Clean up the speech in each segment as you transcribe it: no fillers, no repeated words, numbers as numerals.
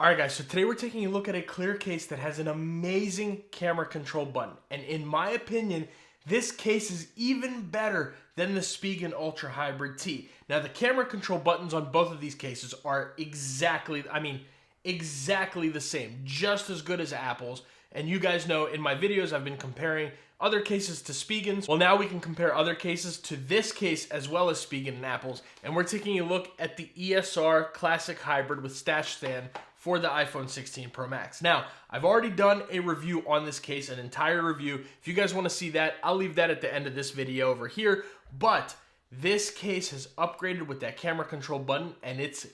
Alright guys, so today we're taking a look at a clear case that has an amazing camera control button. And in my opinion, this case is even better than the Spigen Ultra Hybrid T. Now the camera control buttons on both of these cases are exactly the same. Just as good as Apple's. And you guys know in my videos I've been comparing other cases to Spigen's. Well, now we can compare other cases to this case as well as Spigen and Apple's. And we're taking a look at the ESR Classic Hybrid with stash stand for the iPhone 16 Pro Max. Now, I've already done a review on this case, an entire review. If you guys want to see that, I'll leave that at the end of this video over here. But this case has upgraded with that camera control button, and it's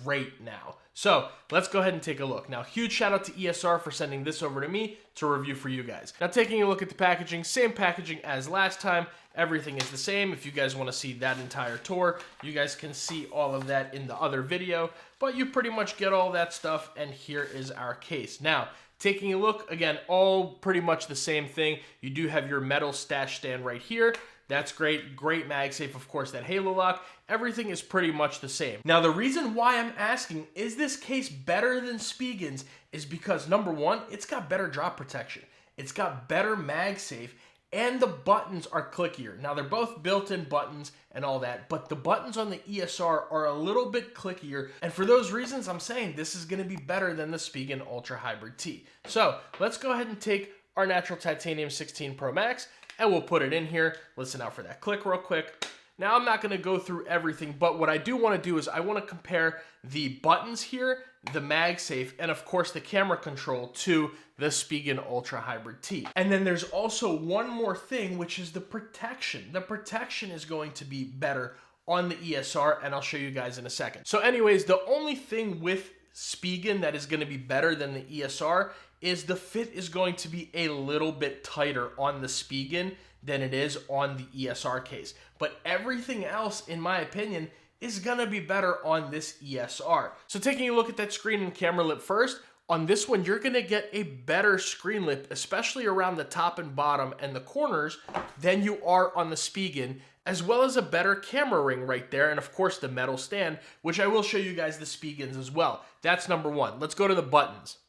great now. So let's go ahead and take a look. Now, huge shout out to ESR for sending this over to me to review for you guys. Now, taking a look at the packaging, same packaging as last time. Everything is the same. If you guys want to see that entire tour, you guys can see all of that in the other video. But you pretty much get all that stuff, and here is our case. Now, taking a look, again, all pretty much the same thing. You do have your metal stash stand right here. That's great. Great MagSafe, of course, that halo lock. Everything is pretty much the same. Now, the reason why I'm asking, is this case better than Spigen's, is because, number one, it's got better drop protection. It's got better MagSafe, and the buttons are clickier. Now, they're both built-in buttons and all that, but the buttons on the ESR are a little bit clickier, and for those reasons, I'm saying this is gonna be better than the Spigen Ultra Hybrid T. So, let's go ahead and take our natural titanium 16 Pro Max, and we'll put it in here. Listen out for that click real quick. Now, I'm not gonna go through everything, but what I do wanna do is I wanna compare the buttons here, the MagSafe, and of course the camera control to the Spigen Ultra Hybrid T. And then there's also one more thing, which is the protection. The protection is going to be better on the ESR, and I'll show you guys in a second. So anyways, the only thing with Spigen that is gonna be better than the ESR is the fit is going to be a little bit tighter on the Spigen than it is on the ESR case. But everything else, in my opinion, is gonna be better on this ESR. So taking a look at that screen and camera lip first, on this one, you're gonna get a better screen lip, especially around the top and bottom and the corners, than you are on the Spigen, as well as a better camera ring right there, and of course the metal stand, which I will show you guys the Spigen's as well. That's number one. Let's go to the buttons.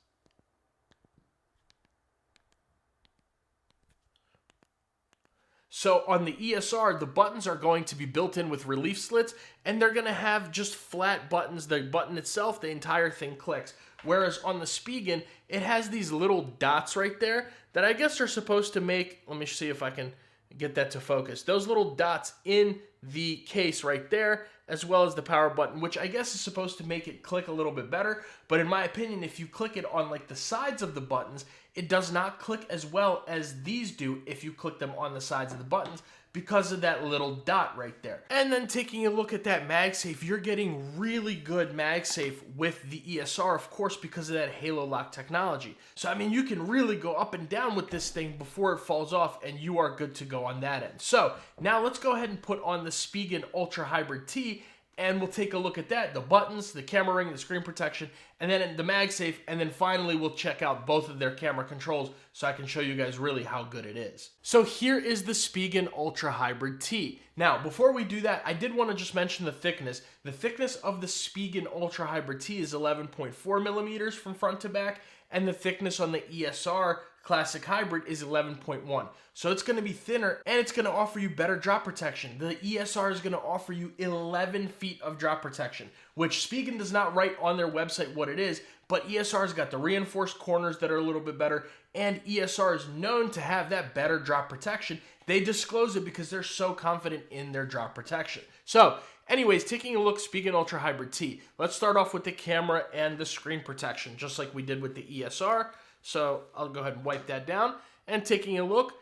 So on the ESR, the buttons are going to be built in with relief slits, and they're going to have just flat buttons. The button itself, the entire thing clicks. Whereas on the Spigen, it has these little dots right there that I guess are supposed to make, let me see if I can get that to focus. Those little dots in the case right there, as well as the power button, which I guess is supposed to make it click a little bit better. But in my opinion, if you click it on like the sides of the buttons, it does not click as well as these do if you click them on the sides of the buttons because of that little dot right there. And then taking a look at that MagSafe, you're getting really good MagSafe with the ESR, of course, because of that halo lock technology. So, I mean, you can really go up and down with this thing before it falls off, and you are good to go on that end. So, now let's go ahead and put on the Spigen Ultra Hybrid T, and we'll take a look at that, the buttons, the camera ring, the screen protection, and then the MagSafe, and then finally we'll check out both of their camera controls so I can show you guys really how good it is. So here is the Spigen Ultra Hybrid T. Now, before we do that, I did want to just mention the thickness. The thickness of the Spigen Ultra Hybrid T is 11.4 millimeters from front to back, and the thickness on the ESR Classic Hybrid is 11.1. So it's going to be thinner, and it's going to offer you better drop protection. The ESR is going to offer you 11 feet of drop protection, which Spigen does not write on their website what it is, but ESR's got the reinforced corners that are a little bit better, and ESR is known to have that better drop protection. They disclose it because they're so confident in their drop protection. So, anyways, taking a look, Spigen Ultra Hybrid T. Let's start off with the camera and the screen protection, just like we did with the ESR. So I'll go ahead and wipe that down. And taking a look,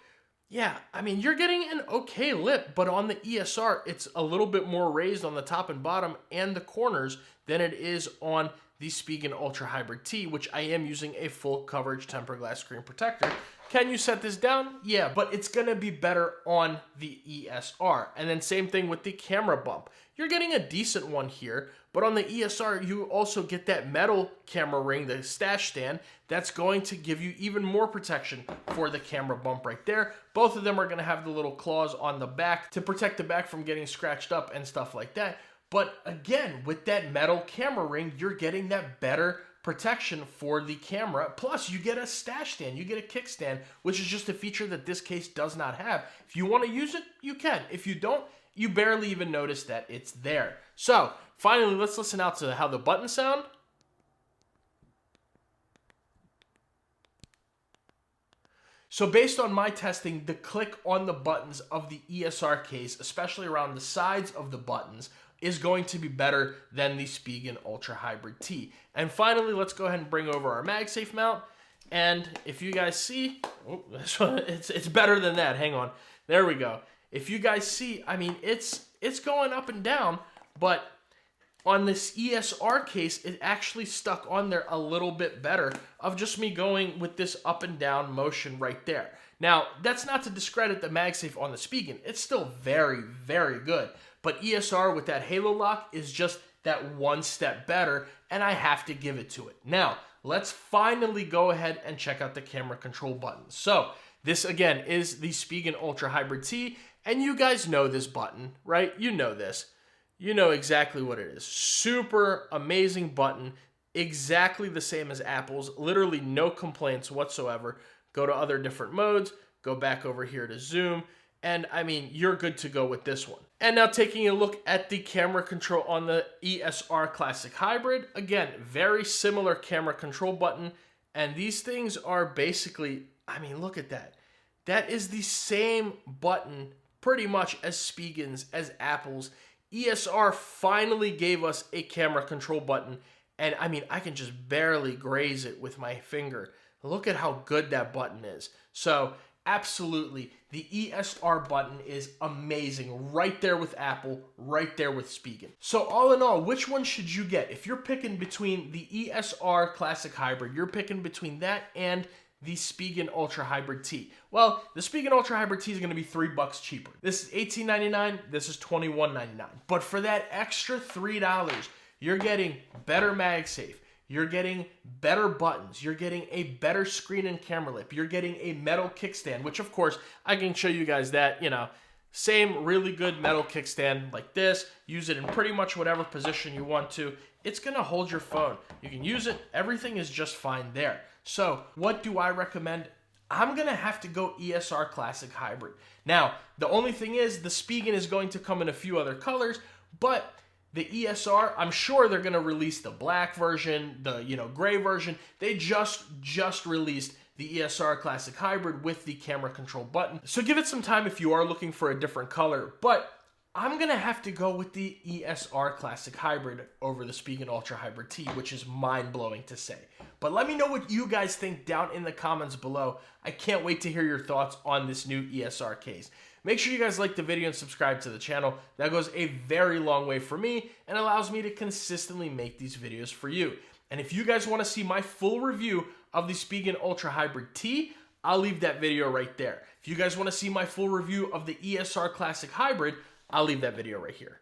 yeah, I mean, you're getting an okay lip, but on the ESR, it's a little bit more raised on the top and bottom and the corners than it is on the Spigen Ultra Hybrid T, which I am using a full coverage tempered glass screen protector. Can you set this down? Yeah, but it's gonna be better on the ESR. And then same thing with the camera bump. You're getting a decent one here, but on the ESR, you also get that metal camera ring, the stash stand, that's going to give you even more protection for the camera bump right there. Both of them are gonna have the little claws on the back to protect the back from getting scratched up and stuff like that. But again, with that metal camera ring, you're getting that better protection for the camera. Plus, you get a stash stand, you get a kickstand, which is just a feature that this case does not have. If you want to use it, you can. If you don't, you barely even notice that it's there. So, finally, let's listen out to how the buttons sound. So based on my testing, the click on the buttons of the ESR case, especially around the sides of the buttons, is going to be better than the Spigen Ultra Hybrid T. And finally, let's go ahead and bring over our MagSafe mount. And if you guys see, oh, this one, it's better than that. Hang on. There we go. If you guys see, I mean, it's going up and down, but on this ESR case, it actually stuck on there a little bit better of just me going with this up and down motion right there. Now, that's not to discredit the MagSafe on the Spigen. It's still very, very good. But ESR with that halo lock is just that one step better, and I have to give it to it. Now, let's finally go ahead and check out the camera control buttons. So, this again is the Spigen Ultra Hybrid T, and you guys know this button, right? You know this. You know exactly what it is. Super amazing button, exactly the same as Apple's, literally no complaints whatsoever. Go to other different modes, go back over here to zoom, and I mean, you're good to go with this one. And now taking a look at the camera control on the ESR Classic Hybrid, again, very similar camera control button, and these things are basically, I mean, look at that. That is the same button pretty much as Spigen's, as Apple's. ESR finally gave us a camera control button, and I mean, I can just barely graze it with my finger. Look at how good that button is. So, absolutely, the ESR button is amazing. Right there with Apple, right there with Spigen. So, all in all, which one should you get? If you're picking between the ESR Classic Hybrid, you're picking between that and the Spigen Ultra Hybrid T. Well, the Spigen Ultra Hybrid T is going to be $3 cheaper. This is $18.99, this is $21.99. But for that extra $3, you're getting better MagSafe, you're getting better buttons, you're getting a better screen and camera lip, you're getting a metal kickstand, which of course, I can show you guys that, you know, same really good metal kickstand like this. Use it in pretty much whatever position you want to. It's going to hold your phone. You can use it. Everything is just fine there. So what do I recommend? I'm going to have to go ESR Classic Hybrid. Now, the only thing is the Spigen is going to come in a few other colors, but the ESR, I'm sure they're going to release the black version, the, gray version. They just released the ESR Classic Hybrid with the camera control button. So give it some time if you are looking for a different color, but I'm going to have to go with the ESR Classic Hybrid over the Spigen Ultra Hybrid T, which is mind-blowing to say. But let me know what you guys think down in the comments below. I can't wait to hear your thoughts on this new ESR case. Make sure you guys like the video and subscribe to the channel. That goes a very long way for me and allows me to consistently make these videos for you. And if you guys want to see my full review of the Spigen Ultra Hybrid T, I'll leave that video right there. If you guys want to see my full review of the ESR Classic Hybrid, I'll leave that video right here.